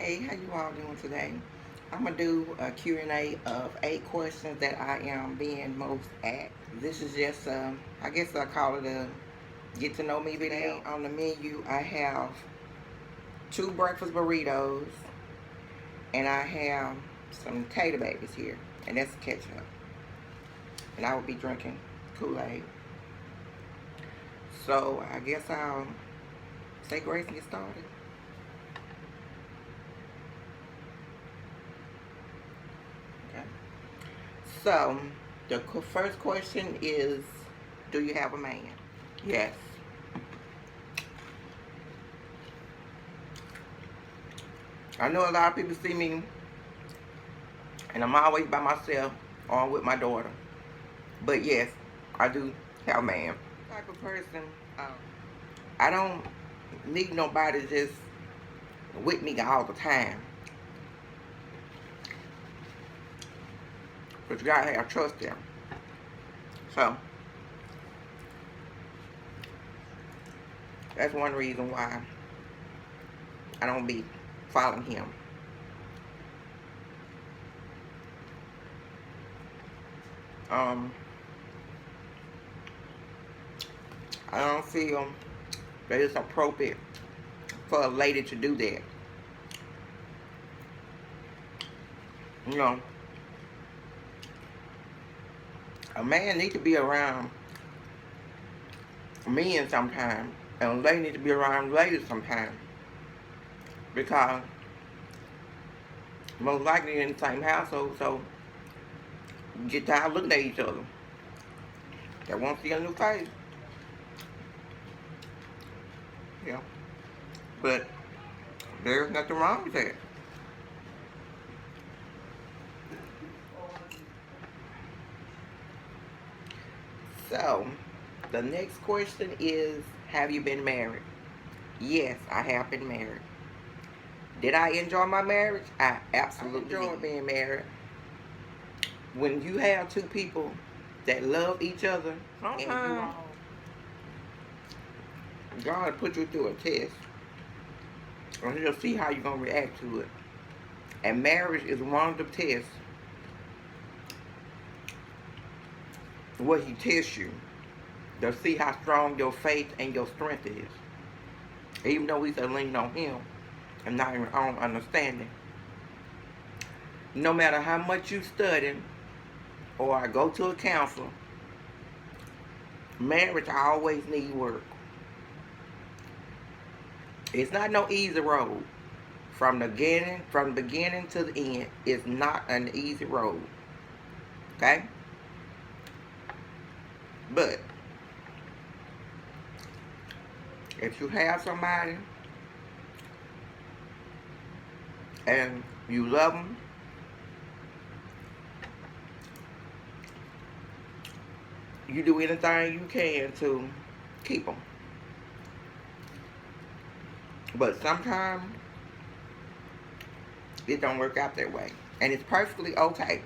Hey, how you all doing today? I'm gonna do a Q&A of 8 questions that I am being most asked. This is just, I guess I call it a get to know me video. Today on the menu, I have 2 breakfast burritos, and I have some tater babies here, and that's ketchup. And I will be drinking Kool-Aid. So I guess I'll say grace and get started. Okay. So, the first question is, do you have a man? Yes. I know a lot of people see me, and I'm always by myself or I'm with my daughter. But yes, I do have a man. Type of person, I don't need nobody just with me all the time. But you gotta have trust there. So, that's one reason why I don't be following him. I don't feel that it's appropriate for a lady to do that. You know, a man needs to be around men sometimes, and a lady needs to be around ladies sometimes. Because most likely in the same household, so you get tired of looking at each other. They won't see a new face. Yeah. But there's nothing wrong with that. So, the next question is, have you been married? Yes, I have been married. Did I enjoy my marriage? I absolutely enjoyed being married. When you have two people that love each other, sometimes God put you through a test, and He'll see how you're gonna react to it. And marriage is one of the tests where He tests you to see how strong your faith and your strength is. Even though we said lean on Him and not in your own understanding. No matter how much you study or go to a counselor, marriage always need work. It's not no easy road. From the beginning to the end, it's not an easy road. Okay? But if you have somebody and you love them, you do anything you can to keep them. But sometimes it don't work out that way. And it's perfectly okay.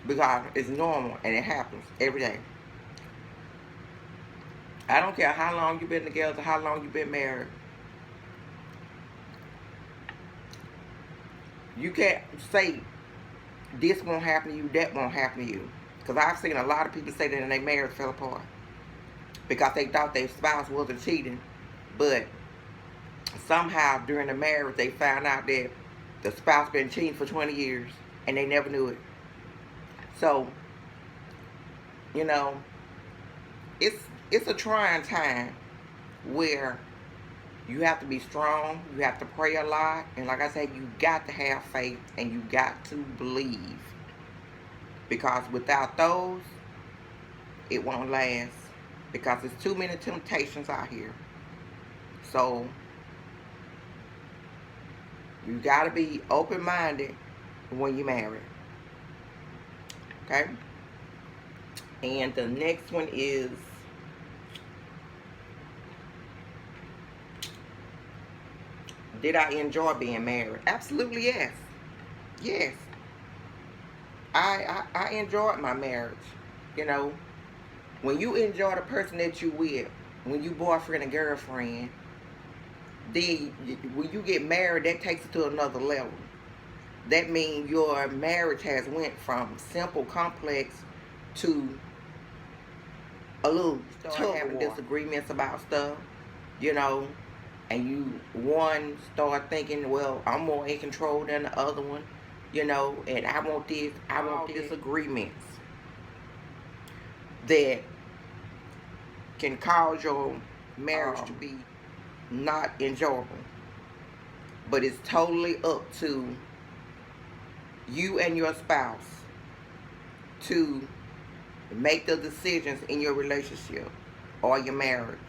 Because it's normal and it happens every day. I don't care how long you've been together, how long you've been married. You can't say this won't happen to you, that won't happen to you. Because I've seen a lot of people say that and their marriage fell apart. Because they thought their spouse wasn't cheating. But somehow during the marriage they found out that the spouse been cheating for 20 years and they never knew it. So, you know, it's a trying time where you have to be strong, you have to pray a lot, and like I said, you got to have faith and you got to believe. Because without those, it won't last. Because there's too many temptations out here. So, you got to be open-minded when you're married. Okay? And the next one is, did I enjoy being married? Absolutely yes. Yes. I enjoyed my marriage. You know, when you enjoy the person that you with, when you boyfriend and girlfriend, then when you get married, that takes it to another level. That means your marriage has went from simple, complex to a little start having disagreements about stuff, you know, and you one start thinking, well, I'm more in control than the other one, you know, and I want this, I want disagreements that can cause your marriage to be not enjoyable. But it's totally up to you and your spouse to make the decisions in your relationship or your marriage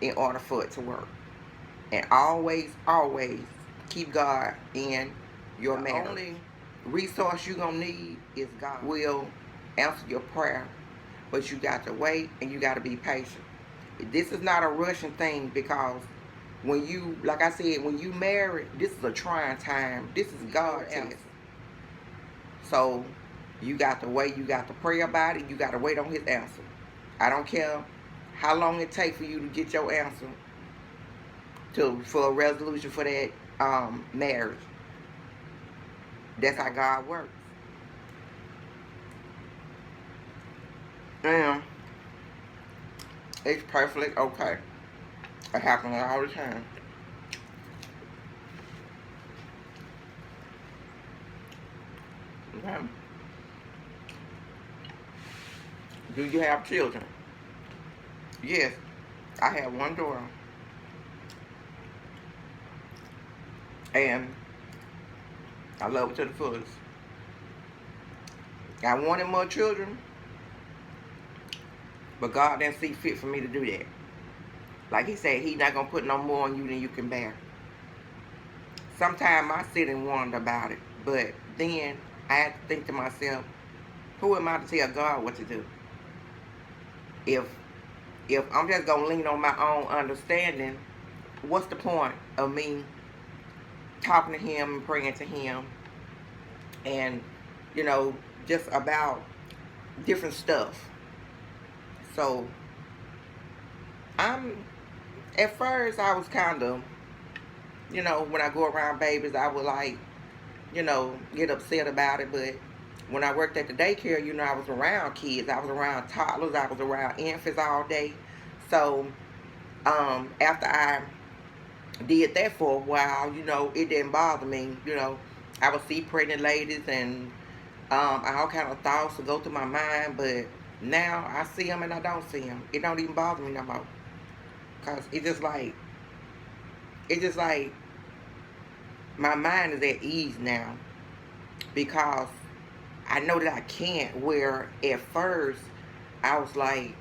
in order for it to work. And always, always keep God in your marriage. The only resource you're going to need is God will answer your prayer. But you got to wait and you got to be patient. This is not a rushing thing, because when you, like I said, when you marry, this is a trying time. This is God's test. So you got to wait. You got to pray about it. You got to wait on his answer. I don't care how long it takes for you to get your answer for a resolution for that marriage. That's how God works. And it's perfectly okay. It happens all the time. Okay. Do you have children? Yes, I have one daughter. And I love her to the fullest. I wanted more children, but God didn't see fit for me to do that. Like he said, he's not going to put no more on you than you can bear. Sometimes I sit and wonder about it, but then I had to think to myself, who am I to tell God what to do? If I'm just going to lean on my own understanding, what's the point of me talking to him and praying to him and, you know, just about different stuff? So at first I was kind of, you know, when I go around babies, I would like, you know, get upset about it. But when I worked at the daycare, you know, I was around kids. I was around toddlers. I was around infants all day. So after I did that for a while, you know, it didn't bother me. You know, I would see pregnant ladies and all kind of thoughts would go through my mind. But now I see them and I don't see them. It don't even bother me no more. Because it's just like my mind is at ease now, because I know that I can't, where at first I was like,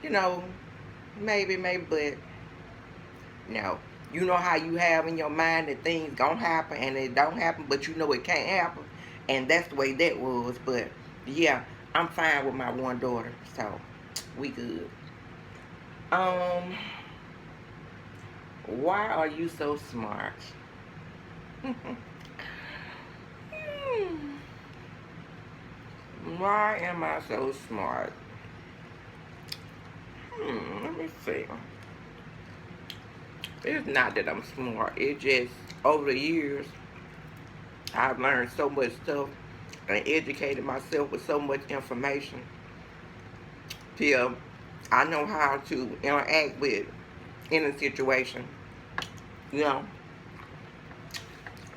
you know, maybe, but no. You know how you have in your mind that things gonna happen and it don't happen, but you know it can't happen. And that's the way that was. But yeah, I'm fine with my one daughter, so we good. Why are you so smart? Why am I so smart? Let me see. It's not that I'm smart. It's just over the years, I've learned so much stuff and educated myself with so much information till I know how to interact with in a situation. You know,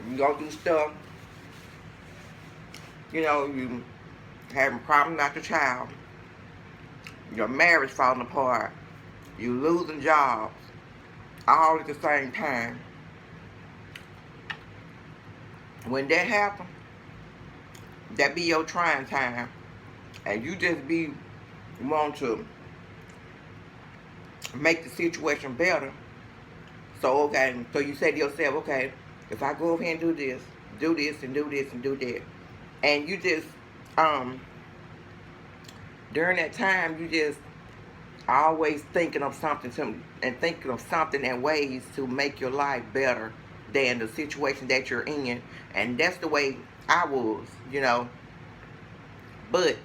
you go through stuff, you know, you having problems after child, your marriage falling apart, you losing jobs, all at the same time. When that happens, that be your trying time, and you just want to make the situation better. So okay, so you say to yourself, okay, if I go over here and do this, and do this, and do that, and you just during that time, you just always thinking of something and ways to make your life better than the situation that you're in. And that's the way I was, you know. But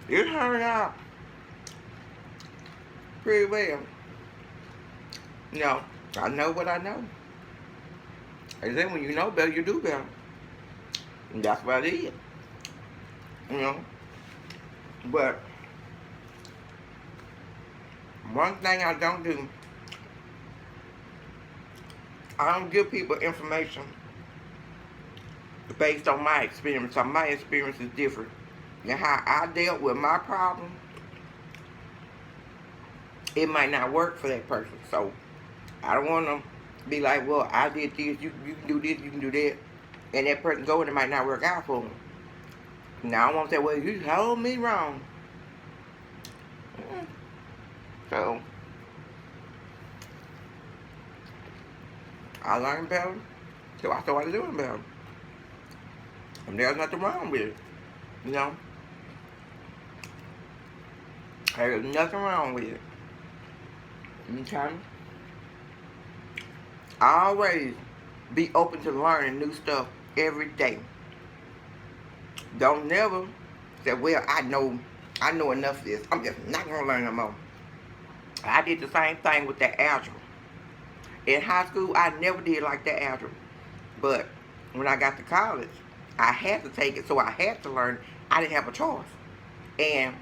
it turned out pretty well. You know, I know what I know. And then when you know better, you do better. And that's what it is. You know. But one thing I don't do, I don't give people information based on my experience. So my experience is different. And how I dealt with my problem, it might not work for that person. So I don't want to be like, well, I did this, you can do this, you can do that. And that person go and it might not work out for them. Now I won't say, well, you told me wrong. So I learned better, so I started doing better. And there's nothing wrong with it, you know. There's nothing wrong with it. Okay? Always be open to learning new stuff every day. Don't never say, well, I know enough of this. I'm just not gonna learn no more. I did the same thing with that algebra. In high school, I never did like that algebra. But when I got to college, I had to take it, so I had to learn. I didn't have a choice. And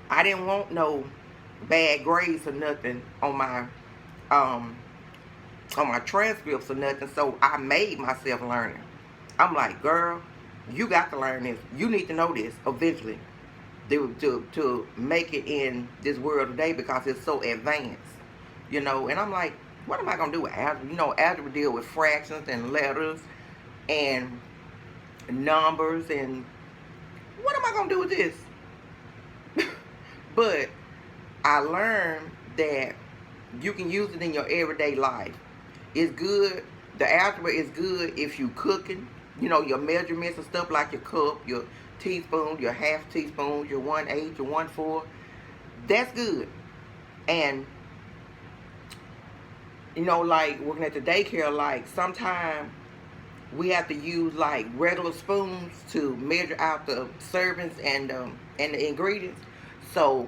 I didn't want no bad grades or nothing on my transcripts or nothing, so I made myself learn it. I'm like, girl, you got to learn this. You need to know this eventually to make it in this world today because it's so advanced, you know. And I'm like, what am I going to do with algebra? You know, algebra deal with fractions and letters and numbers, and what am I going to do with this? But I learned that you can use it in your everyday life. It's good. The algebra is good if you cooking. You know, your measurements and stuff like your cup, your teaspoon, your half teaspoon, your 1/8, your 1/4. That's good. And, you know, like working at the daycare, like sometimes we have to use like regular spoons to measure out the servings and the ingredients. So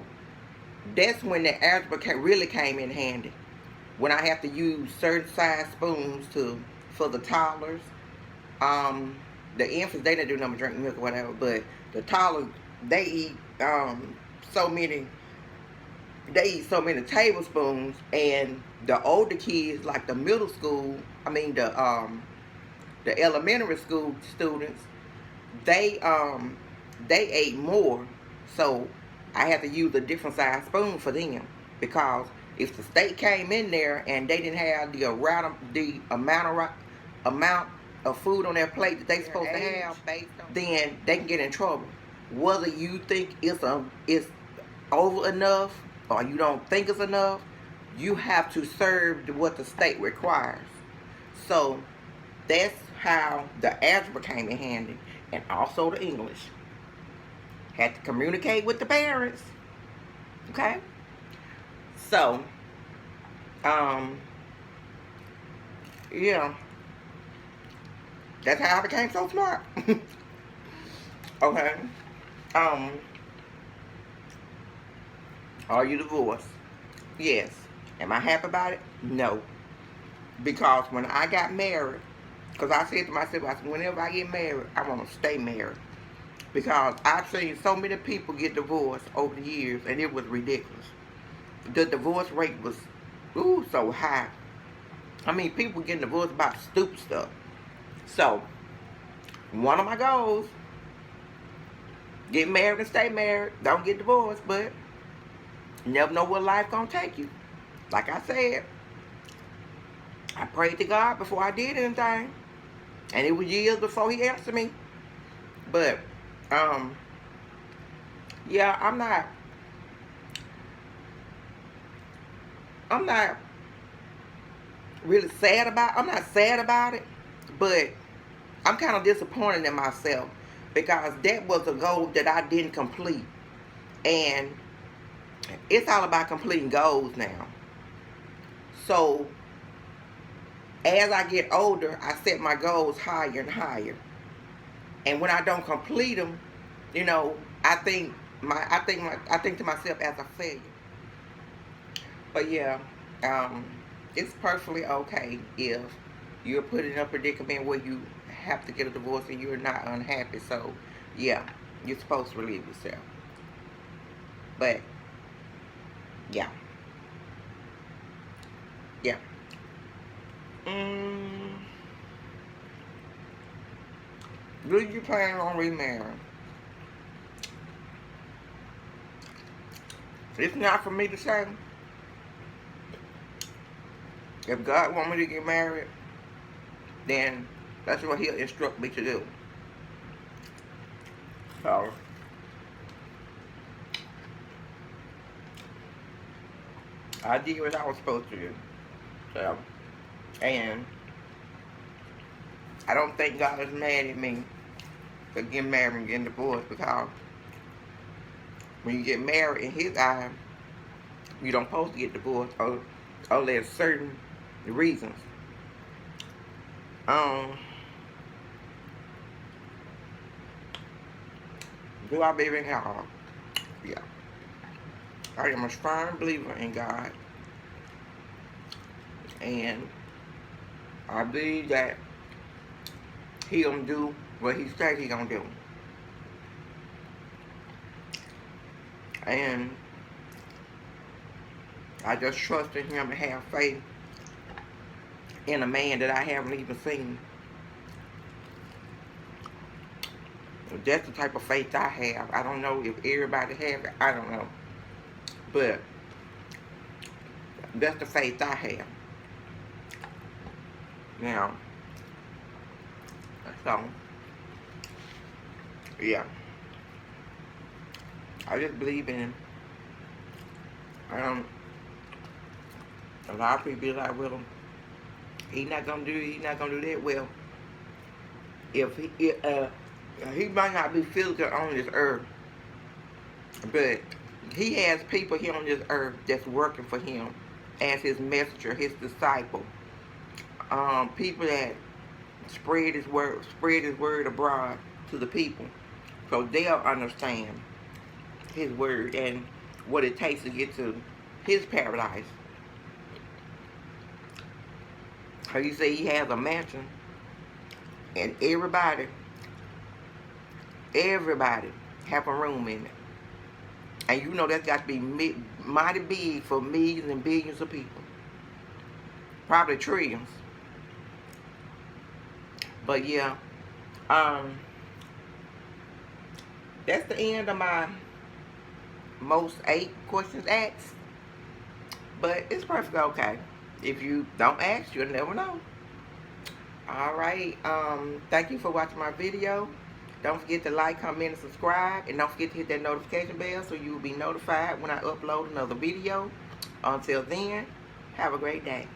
that's when the algebra really came in handy. When I have to use certain size spoons for the toddlers. The infants, they didn't do nothing but drink milk or whatever, but the toddlers, they eat so many tablespoons, and the older kids, like the middle school, the elementary school students, they ate more, so I had to use a different size spoon for them, because if the state came in there and they didn't have the amount of food on their plate that they supposed to have, then they can get in trouble. Whether you think it's over enough or you don't think it's enough, you have to serve what the state requires. So that's how the algebra came in handy, and also the English. Had to communicate with the parents. Okay? So, yeah. That's how I became so smart. Okay. Are you divorced? Yes. Am I happy about it? No. Because when I got married, because I said to myself, whenever I get married, I want to stay married. Because I've seen so many people get divorced over the years, and it was ridiculous. The divorce rate was, so high. I mean, people getting divorced about stupid stuff. So, one of my goals, get married and stay married. Don't get divorced, but you never know where life gonna take you. Like I said, I prayed to God before I did anything. And it was years before he answered me. But, yeah, I'm not really sad about it, but I'm kind of disappointed in myself because that was a goal that I didn't complete. And it's all about completing goals now. So as I get older, I set my goals higher and higher. And when I don't complete them, you know, I think to myself as a failure. But yeah, um, it's perfectly okay if you're put in a predicament where you have to get a divorce and you're not unhappy. So yeah, you're supposed to relieve yourself. But yeah, yeah. Mm, do you plan on remarrying? It's not for me to say. If God want me to get married, then that's what He'll instruct me to do. So I did what I was supposed to do. So, and I don't think God is mad at me for getting married and getting divorced, because when you get married in His eyes, you don't supposed to get divorced or there's certain reasons. Um, do I believe in God? Yeah. I am a strong believer in God, and I believe that He gonna do what He said He gonna do. And I just trust in Him and have faith in a man that I haven't even seen. That's the type of faith I have. I don't know if everybody has it. I don't know. But that's the faith I have. Now, so, yeah. I just believe in him. Um, a lot of people be like, well, he's not gonna do that. Well, if he might not be physical on this earth, but he has people here on this earth that's working for him as his messenger, his disciple. People that spread his word abroad to the people, so they'll understand his word and what it takes to get to his paradise. So you say he has a mansion, and everybody have a room in it. And you know that's got to be mighty big for millions and billions of people. Probably trillions. But yeah, that's the end of my most 8 questions asked. But it's perfectly okay. If you don't ask, you'll never know. Alright, thank you for watching my video. Don't forget to like, comment, and subscribe. And don't forget to hit that notification bell so you will be notified when I upload another video. Until then, have a great day.